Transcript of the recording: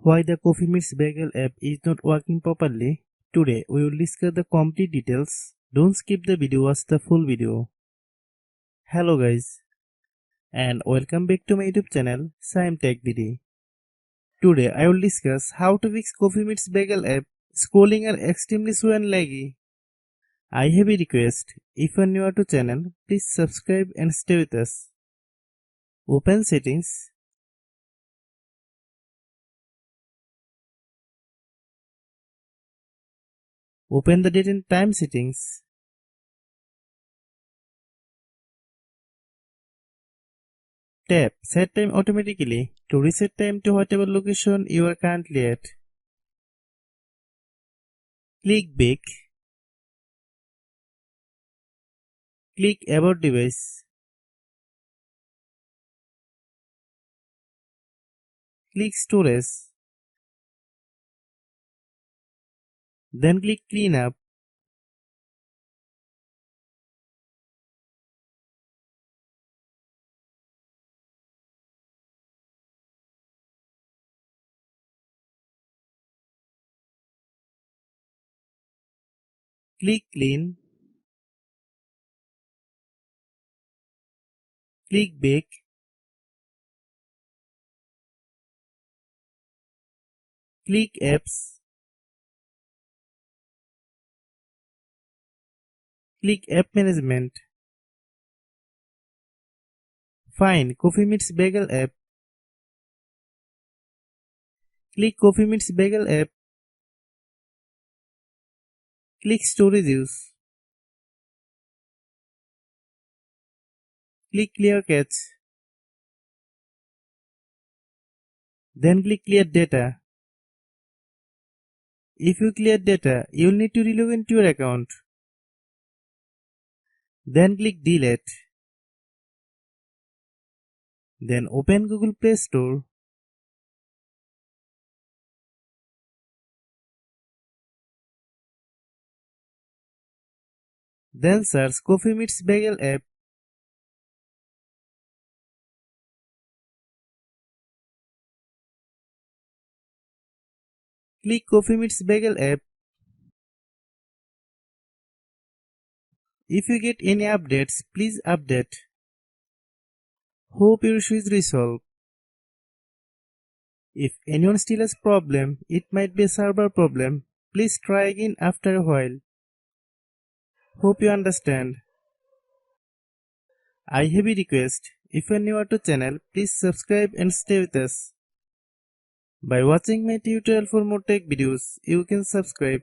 why the Coffee Meets Bagel app is not working properly. Today we will discuss the complete details. Don't skip the video, watch the full video. Hello guys and welcome back to my YouTube channel Shaem Tech BD. Today I will discuss how to fix Coffee Meets Bagel app. Scrolling are extremely slow and laggy. I have a request. If you are new to channel, please subscribe and stay with us. Open settings. Open the date and time settings. Tap Set Time automatically to reset time to whatever location you are currently at. Click Back. Click About Device. Click Storage. Then click Clean Up. Click Clean. Click Back. Click Apps. Click App Management. Find Coffee Meets Bagel app. Click Coffee Meets Bagel app. Click Storage Use. Click Clear Cache. Then click Clear Data. If you clear data, you will need to relog into your account. Then click Delete. Then open Google Play Store. Then search Coffee Meets Bagel app. Click Coffee Meets Bagel app. If you get any updates, please update. Hope your issue is resolved. If anyone still has problem, it might be a server problem. Please try again after a while. Hope you understand. I have a request. If you are new to channel, please subscribe and stay with us. By watching my tutorial for more tech videos, you can subscribe.